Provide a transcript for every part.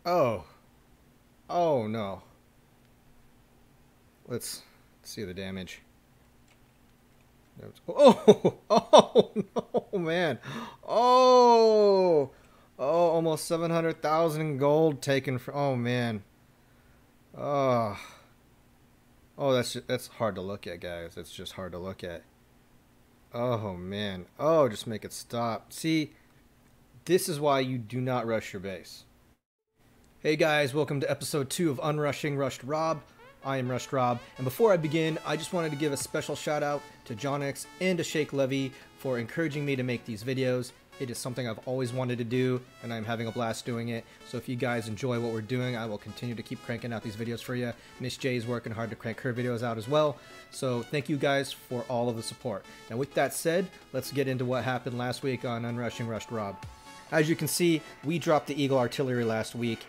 Oh. Oh, no. Let's see the damage. Oh! Oh, no, man. Oh! Oh, almost 700,000 gold taken from... Oh, man. Oh. Oh, that's hard to look at, guys. It's just hard to look at. Oh, man. Oh, just make it stop. See, this is why you do not rush your base. Hey guys, welcome to episode 2 of Unrushing Rushed Rob. I am Rushed Rob, and before I begin, I just wanted to give a special shout out to John X and to Shake Levy for encouraging me to make these videos. It is something I've always wanted to do, and I'm having a blast doing it. So if you guys enjoy what we're doing, I will continue to keep cranking out these videos for you. Miss J is working hard to crank her videos out as well. So thank you guys for all of the support. Now with that said, let's get into what happened last week on Unrushing Rushed Rob. As you can see, we dropped the Eagle Artillery last week.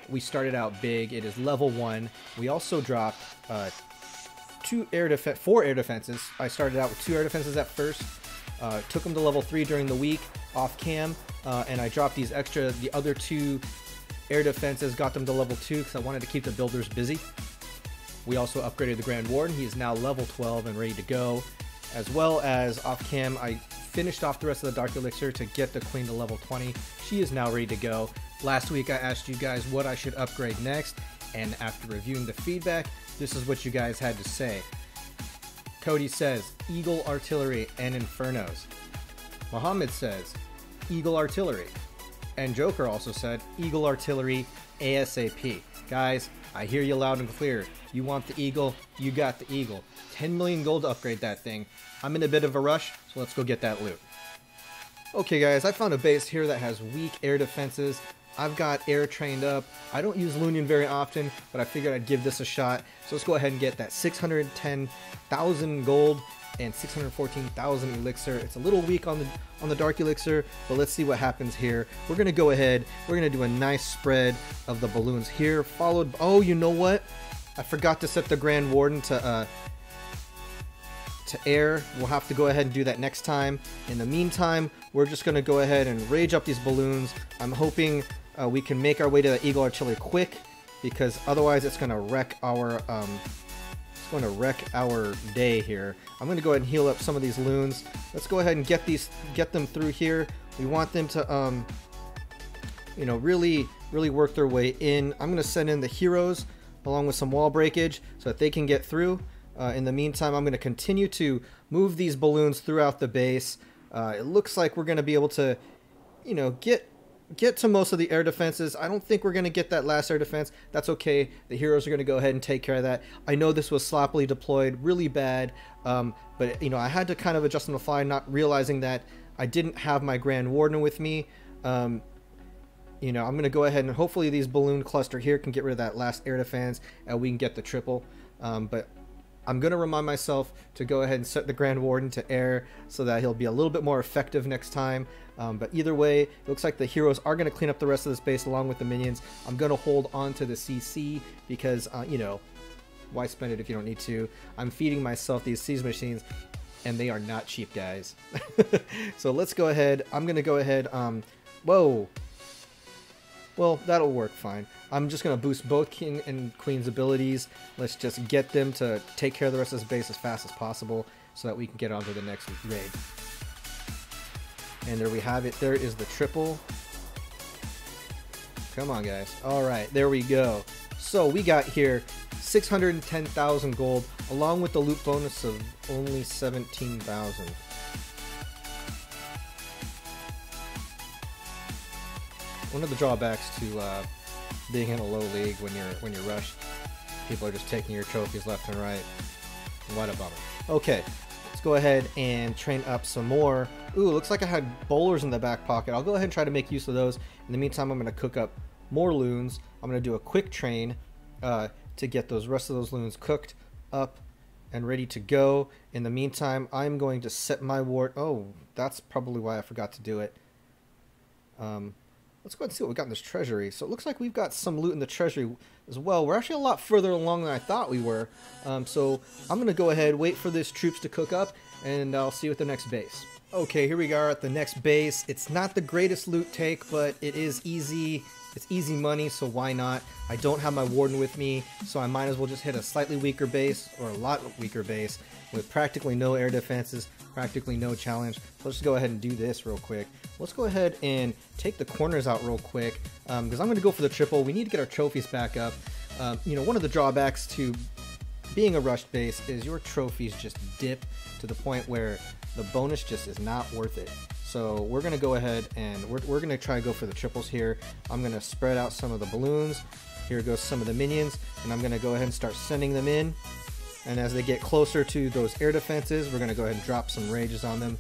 We started out big. It is level 1. We also dropped 4 air defenses. I started out with 2 air defenses at first. Took them to level 3 during the week off cam, and I dropped the other 2 air defenses, got them to level 2 because I wanted to keep the builders busy. We also upgraded the Grand Warden. He is now level 12 and ready to go. As well as off cam, I finished off the rest of the Dark Elixir to get the Queen to level 20. She is now ready to go. Last week I asked you guys what I should upgrade next, and after reviewing the feedback, this is what you guys had to say. Cody says, Eagle Artillery and Infernos. Mohammed says, Eagle Artillery. And Joker also said, Eagle Artillery ASAP. Guys, I hear you loud and clear. You want the Eagle, you got the Eagle. 10 million gold to upgrade that thing. I'm in a bit of a rush, so let's go get that loot. Okay guys, I found a base here that has weak air defenses. I've got air trained up. I don't use Lunian very often, but I figured I'd give this a shot. So let's go ahead and get that 610,000 gold and 614,000 elixir. It's a little weak on the Dark Elixir, but let's see what happens here. We're gonna go ahead. We're gonna do a nice spread of the balloons here, followed. Oh, you know what? I forgot to set the Grand Warden to air. We'll have to go ahead and do that next time. In the meantime, we're just gonna go ahead and rage up these balloons. I'm hoping we can make our way to the Eagle Artillery quick, because otherwise it's gonna wreck our day here. I'm gonna go ahead and heal up some of these loons. Let's go ahead and get them through here. We want them to you know, really work their way in. I'm gonna send in the heroes along with some wall breakage so that they can get through. In the meantime, I'm going to continue to move these balloons throughout the base. It looks like we're going to be able to, you know, get to most of the air defenses. I don't think we're going to get that last air defense. That's okay. The heroes are going to go ahead and take care of that. I know this was sloppily deployed, really bad, but, you know, I had to kind of adjust on the fly, not realizing that I didn't have my Grand Warden with me. You know, I'm going to go ahead and hopefully these balloon cluster here can get rid of that last air defense and we can get the triple. But I'm going to remind myself to go ahead and set the Grand Warden to air so that he'll be a little bit more effective next time. But either way, it looks like the heroes are going to clean up the rest of this base along with the minions. I'm going to hold on to the CC because, you know, why spend it if you don't need to? I'm feeding myself these siege machines, and they are not cheap, guys. So let's go ahead. I'm going to go ahead. Whoa. Well, that'll work fine. I'm just going to boost both King and Queen's abilities. Let's just get them to take care of the rest of this base as fast as possible so that we can get on to the next raid. And there we have it. There is the triple. Come on, guys. All right, there we go. So we got here 610,000 gold along with the loot bonus of only 17,000. One of the drawbacks to being in a low league when you're rushed, people are just taking your trophies left and right. What a bummer. Okay, let's go ahead and train up some more. Ooh, looks like I had bowlers in the back pocket. I'll go ahead and try to make use of those. In the meantime, I'm going to cook up more loons. I'm going to do a quick train to get those rest of those loons cooked up and ready to go. In the meantime, I'm going to set my ward. Oh, that's probably why I forgot to do it. Let's go ahead and see what we got in this treasury. So it looks like we've got some loot in the treasury as well. We're actually a lot further along than I thought we were. So I'm going to go ahead, wait for these troops to cook up, and I'll see you at the next base. Okay, here we are at the next base. It's not the greatest loot take, but it is easy. It's easy money, so why not? I don't have my warden with me, so I might as well just hit a slightly weaker base, or a lot weaker base, with practically no air defenses, practically no challenge. So let's just go ahead and do this real quick. Let's go ahead and take the corners out real quick, because I'm going to go for the triple. We need to get our trophies back up. You know, one of the drawbacks to being a rushed base is your trophies just dip to the point where the bonus just is not worth it. So we're going to go ahead and we're going to try to go for the triples here. I'm going to spread out some of the balloons. Here goes some of the minions, and I'm going to go ahead and start sending them in. And as they get closer to those air defenses, we're going to go ahead and drop some rages on them.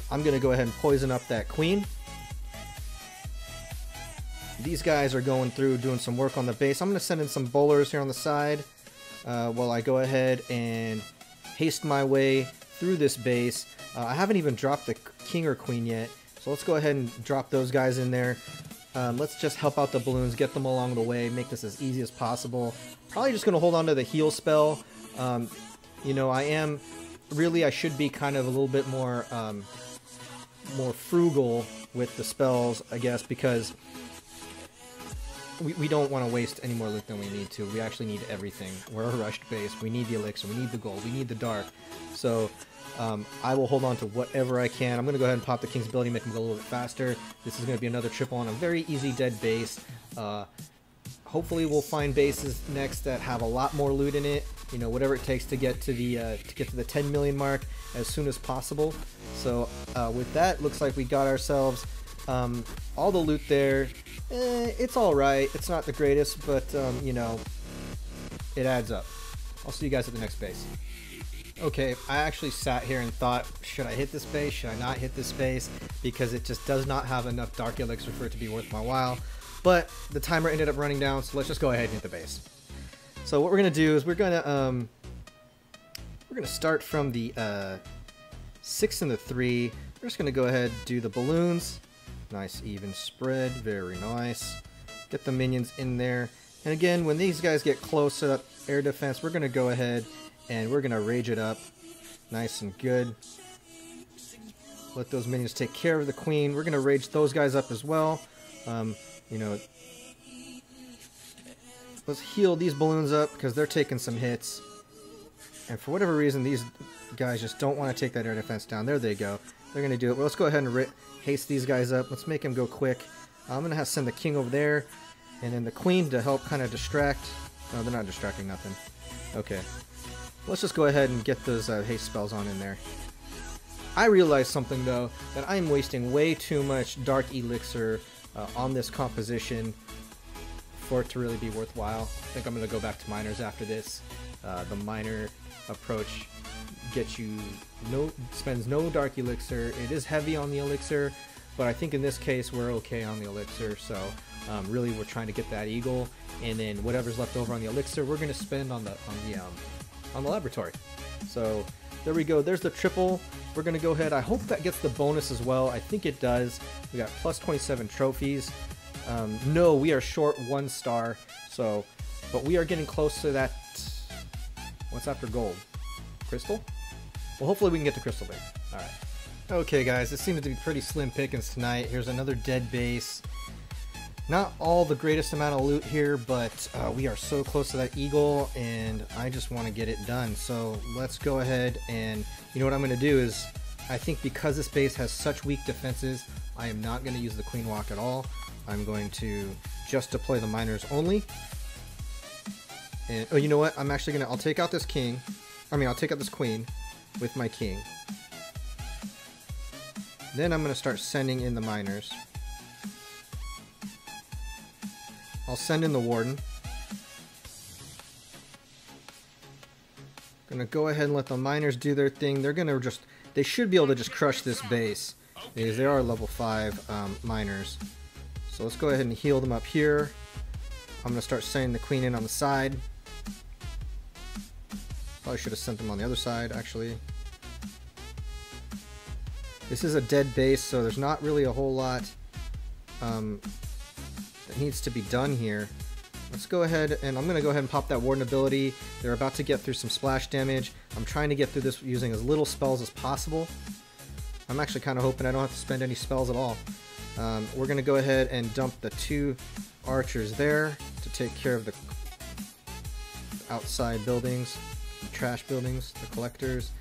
I'm going to go ahead and poison up that queen. These guys are going through doing some work on the base. I'm going to send in some bowlers here on the side while I go ahead and haste my way through this base. I haven't even dropped the king or queen yet, so let's go ahead and drop those guys in there. Let's just help out the balloons, get them along the way, make this as easy as possible. Probably just going to hold on to the heal spell. You know, I should be kind of a little bit more frugal with the spells, I guess, because we don't want to waste any more loot than we need to. We actually need everything. We're a rushed base. We need the elixir. We need the gold. We need the dark. So I will hold on to whatever I can. I'm going to go ahead and pop the king's ability, make him go a little bit faster. This is going to be another triple on a very easy dead base. Hopefully we'll find bases next that have a lot more loot in it. You know, whatever it takes to get to the 10 million mark as soon as possible. So with that, looks like we got ourselves all the loot there. It's alright. It's not the greatest, but you know, it adds up. I'll see you guys at the next base. Okay, I actually sat here and thought, should I hit this base? Should I not hit this base? Because it just does not have enough dark elixir for it to be worth my while. But the timer ended up running down, so let's just go ahead and hit the base. So what we're gonna do is we're gonna start from the 6 and the 3. We're just gonna go ahead and do the balloons. Nice even spread, very nice. Get the minions in there. And again, when these guys get close to that air defense, we're gonna go ahead and we're gonna rage it up. Nice and good. Let those minions take care of the queen. We're gonna rage those guys up as well. You know, let's heal these balloons up because they're taking some hits. And for whatever reason, these guys just don't want to take that air defense down. There they go. They're going to do it. Well, let's go ahead and haste these guys up. Let's make them go quick. I'm going to have to send the king over there. And then the queen to help kind of distract. No, they're not distracting nothing. Okay. Let's just go ahead and get those haste spells on in there. I realized something, though, that I'm wasting way too much dark elixir on this composition for it to really be worthwhile. I think I'm going to go back to miners after this. The miner approach spends no dark elixir. It is heavy on the elixir, but I think in this case we're okay on the elixir. So really we're trying to get that eagle, and then whatever's left over on the elixir we're going to spend on the laboratory. So there we go. There's the triple. We're going to go ahead. I hope that gets the bonus as well. I think it does. We got plus 27 trophies. No, we are short 1 star. So, but we are getting close to that. What's after gold? Crystal? Well, hopefully we can get to crystal big. Alright. Okay, guys, it seems to be pretty slim pickings tonight. Here's another dead base. Not all the greatest amount of loot here, but we are so close to that eagle, and I just want to get it done. So let's go ahead and, you know what I'm going to do is, I think because this base has such weak defenses, I am not going to use the queen walk at all. I'm going to just deploy the miners only. And, oh, you know what? I'm actually going to, I'll take out this king. I'll take out this queen with my king. Then I'm going to start sending in the miners. I'll send in the warden. Gonna go ahead and let the miners do their thing. They should be able to just crush this base because they are level 5 miners. So let's go ahead and heal them up here. I'm gonna start sending the queen in on the side. Probably should have sent them on the other side, actually. This is a dead base, so there's not really a whole lot that needs to be done here. Let's go ahead, and I'm going to go ahead and pop that Warden ability. They're about to get through some splash damage. I'm trying to get through this using as little spells as possible. I'm actually kind of hoping I don't have to spend any spells at all. We're going to go ahead and dump the 2 archers there to take care of the outside buildings, the trash buildings, the collectors.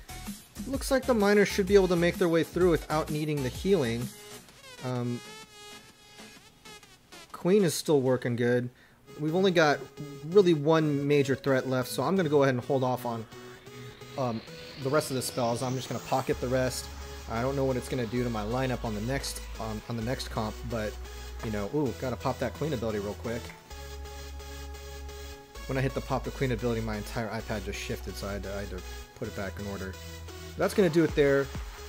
Looks like the miners should be able to make their way through without needing the healing. Queen is still working good. We've only got really 1 major threat left, so I'm going to go ahead and hold off on the rest of the spells. I'm just going to pocket the rest. I don't know what it's going to do to my lineup on the next comp, but, you know, ooh, got to pop that Queen ability real quick. When I hit the pop the Queen ability, my entire iPad just shifted, so I had to put it back in order. That's going to do it there.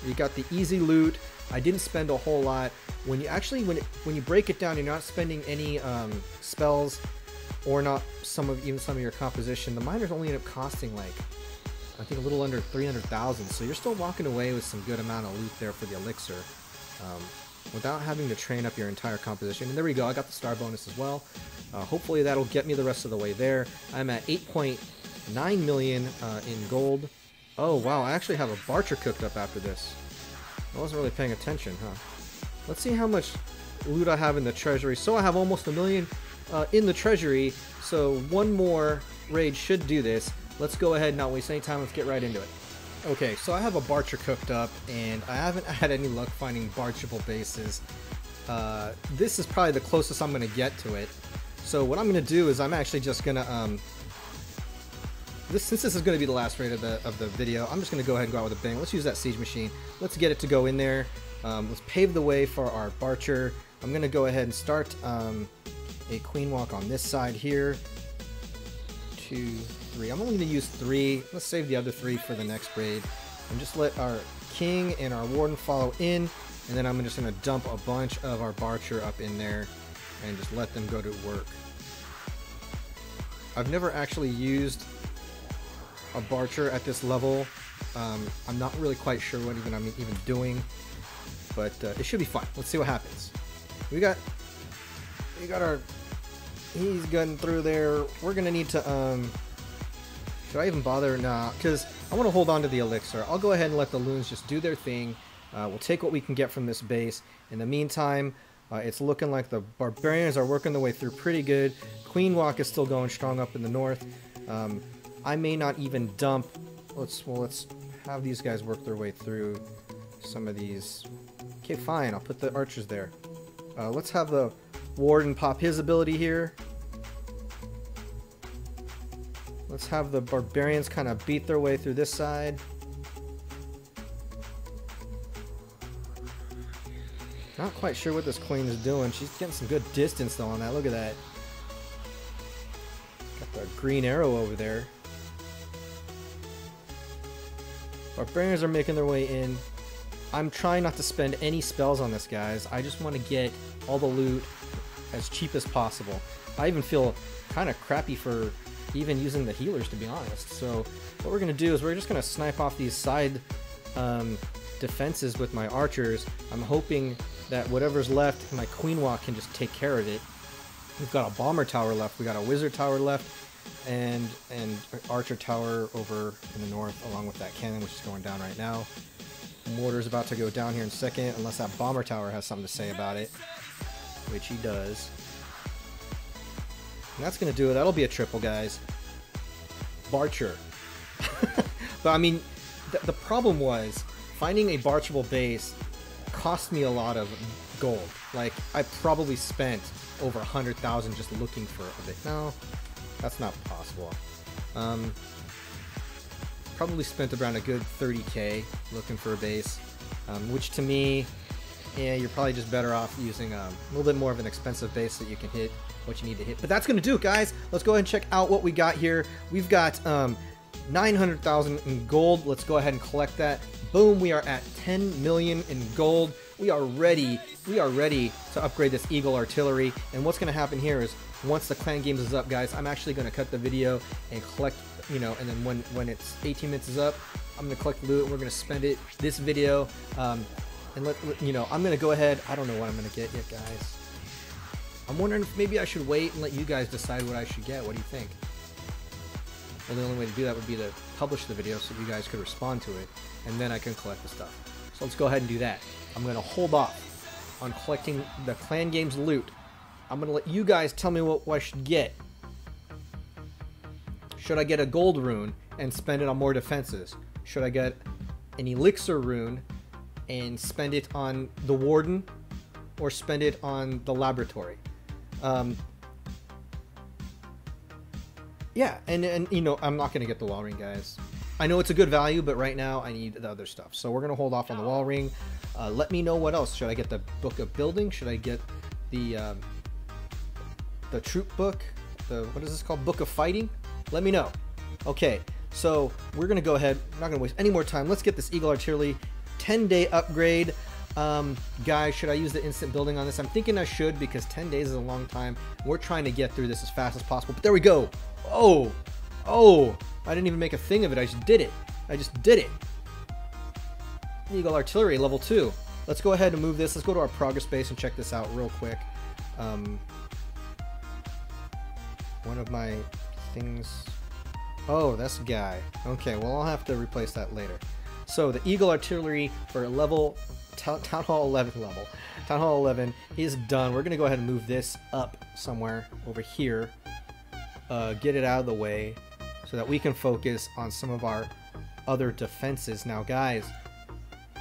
You got the easy loot. I didn't spend a whole lot. When you actually, when you break it down, you're not spending any spells or not even some of your composition. The miners only end up costing like, I think a little under 300,000. So you're still walking away with some good amount of loot there for the elixir, without having to train up your entire composition. And there we go. I got the star bonus as well. Hopefully that'll get me the rest of the way there. I'm at 8.9 million in gold. Oh wow, I actually have a Barcher cooked up after this. I wasn't really paying attention, huh? Let's see how much loot I have in the treasury. So I have almost 1 million in the treasury, so 1 more raid should do this. Let's go ahead and not waste any time. Let's get right into it. Okay, so I have a Barcher cooked up, and I haven't had any luck finding Barchable bases. This is probably the closest I'm going to get to it. So what I'm going to do is I'm actually just going to... since this is going to be the last raid of the video, I'm just going to go ahead and go out with a bang. Let's use that siege machine. Let's get it to go in there. Let's pave the way for our Barcher. I'm going to go ahead and start a queen walk on this side here. 2, 3. I'm only going to use 3. Let's save the other 3 for the next raid. And just let our king and our warden follow in. And then I'm just going to dump a bunch of our Barcher up in there and just let them go to work. I've never actually used a Barcher at this level. I'm not really quite sure what I'm even doing, but it should be fun. Let's see what happens. We got our... He's getting through there. We're gonna need to... should I even bother? Nah, because I want to hold on to the elixir. I'll go ahead and let the loons just do their thing. We'll take what we can get from this base. In the meantime, it's looking like the barbarians are working their way through pretty good. Queen Walk is still going strong up in the north. I may not even dump. Let's have these guys work their way through some of these. Okay, fine. I'll put the archers there. Let's have the warden pop his ability here. Let's have the barbarians kind of beat their way through this side. Not quite sure what this queen is doing. She's getting some good distance though on that. Look at that. Got the green arrow over there. Barbarians are making their way in. I'm trying not to spend any spells on this, guys. I just want to get all the loot as cheap as possible. I even feel kind of crappy for even using the healers, to be honest. So what we're going to do is we're just going to snipe off these side defenses with my archers. I'm hoping that whatever's left, my Queen Walk can just take care of it. We've got a bomber tower left. We got a wizard tower left. And archer tower over in the north, along with that cannon, which is going down right now. Mortar's about to go down here in a second, unless that bomber tower has something to say about it, which he does. And that's going to do it. That'll be a triple, guys. Barcher. But I mean, the problem was finding a Barchable base cost me a lot of gold. Like, I probably spent over 100,000 just looking for a bit. No, that's not possible. Probably spent around a good 30k looking for a base, which to me, yeah, you're probably just better off using a little bit more of an expensive base that you can hit what you need to hit. But that's going to do it, guys. Let's go ahead and check out what we got here. We've got 900,000 in gold. Let's go ahead and collect that. Boom, we are at 10 million in gold. We are ready to upgrade this Eagle artillery. And what's going to happen here is once the clan games is up, guys, I'm actually going to cut the video and collect, you know, and then when it's 18 minutes is up, I'm going to collect the loot and we're going to spend it this video. And you know, I'm going to go ahead. I don't know what I'm going to get yet, guys. I'm wondering if maybe I should wait and let you guys decide what I should get. What do you think? Well, the only way to do that would be to publish the video so you guys could respond to it, and then I can collect the stuff. So let's go ahead and do that. I'm going to hold off on collecting the Clan Games loot. I'm going to let you guys tell me what I should get. Should I get a gold rune and spend it on more defenses? Should I get an elixir rune and spend it on the warden, or spend it on the laboratory? Yeah, and you know, I'm not going to get the wall ring, guys. I know it's a good value, but right now I need the other stuff. So we're going to hold off on the wall ring. Let me know what else. Should I get the book of building? Should I get the troop book? What is this called? Book of fighting? Let me know. Okay, so we're going to go ahead. I'm not going to waste any more time. Let's get this Eagle Artillery 10-day upgrade. Guys, should I use the instant building on this? I'm thinking I should, because 10 days is a long time. We're trying to get through this as fast as possible. But there we go. Oh, I didn't even make a thing of it. I just did it. Eagle Artillery level 2. Let's go ahead and move this. Let's go to our progress base and check this out real quick. One of my things. Oh, that's a guy. Okay, well, I'll have to replace that later. So the Eagle Artillery for level Town Hall 11 level. Town Hall 11 is done. We're going to go ahead and move this up somewhere over here. Get it out of the way so that we can focus on some of our other defenses. Now, guys,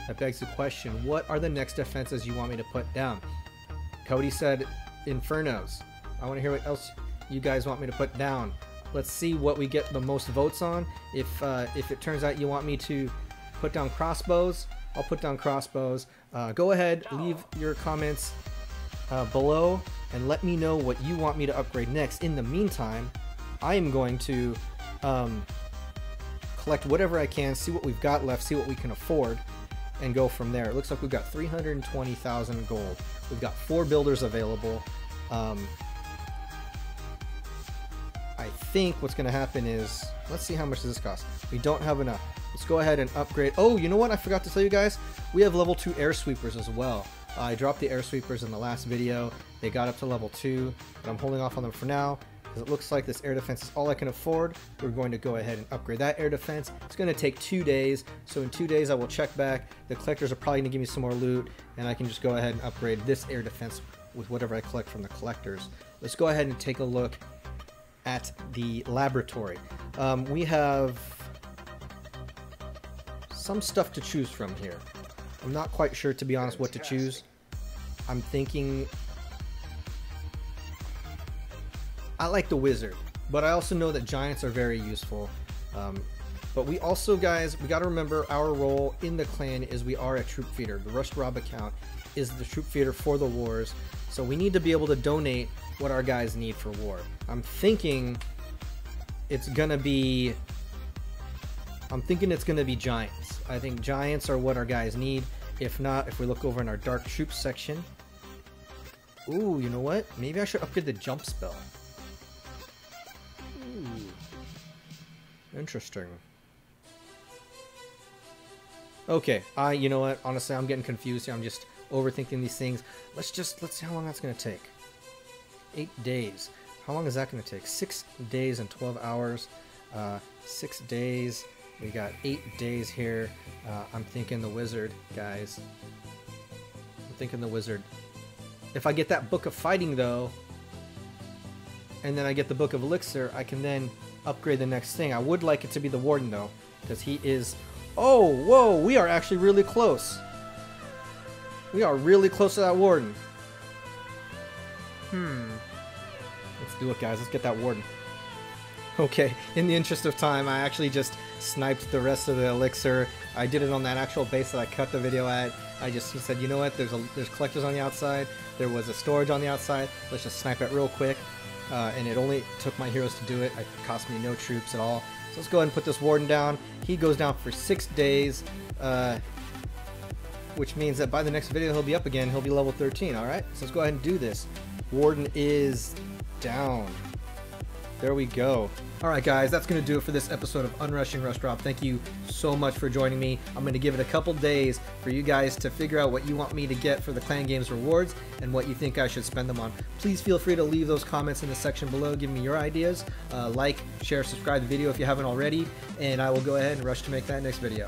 that begs the question, what are the next defenses you want me to put down? Cody said Infernos. I want to hear what else you guys want me to put down. Let's see what we get the most votes on. If it turns out you want me to put down crossbows, I'll put down crossbows. Go ahead, leave your comments below and let me know what you want me to upgrade next. In the meantime, I am going to collect whatever I can, see what we've got left, see what we can afford, and go from there. It looks like we've got 320,000 gold. We've got 4 builders available. I think what's going to happen is, let's see how much does this cost. We don't have enough. Let's go ahead and upgrade. Oh, you know what? I forgot to tell you guys. We have level 2 air sweepers as well. I dropped the air sweepers in the last video. They got up to level 2, but I'm holding off on them for now because it looks like this air defense is all I can afford. We're going to go ahead and upgrade that air defense. It's going to take 2 days, so in 2 days I will check back. The collectors are probably going to give me some more loot, and I can just go ahead and upgrade this air defense with whatever I collect from the collectors. Let's go ahead and take a look at the laboratory. We have some stuff to choose from here. I'm not quite sure, to be honest, what to choose. I'm thinking I like the wizard, but I also know that giants are very useful. But we also, guys, we got to remember our role in the clan is we are a troop feeder. The Rush Rob account is the troop feeder for the wars, so we need to be able to donate what our guys need for war. I'm thinking it's gonna be giants. I think giants are what our guys need. If not, if we look over in our dark troops section, ooh, you know what? Maybe I should upgrade the jump spell. Ooh, interesting. Okay, you know what? Honestly, I'm getting confused here. I'm just overthinking these things. Let's see how long that's gonna take. 8 days. How long is that going to take? 6 days and 12 hours. 6 days. We got 8 days here. I'm thinking the wizard, guys. I'm thinking the wizard. If I get that book of fighting, though, and then I get the book of elixir, I can then upgrade the next thing. I would like it to be the warden, though, because he is... Oh, whoa! We are actually really close. We are really close to that warden. Let's do it, guys. Let's get that warden. Okay, in the interest of time, I actually just sniped the rest of the elixir. I did it on that actual base that I cut the video at. I just said, you know what, there's collectors on the outside. There was a storage on the outside. Let's just snipe it real quick. And it only took my heroes to do it. It cost me no troops at all. So let's go ahead and put this warden down. He goes down for 6 days. Which means that by the next video he'll be up again. He'll be level 13, alright? So let's go ahead and do this. Warden is down. There we go. Alright guys, that's going to do it for this episode of Unrushing Rush Drop. Thank you so much for joining me. I'm going to give it a couple days for you guys to figure out what you want me to get for the Clan Games rewards and what you think I should spend them on. Please feel free to leave those comments in the section below. Give me your ideas. Like, share, subscribe to the video if you haven't already, and I will go ahead and rush to make that next video.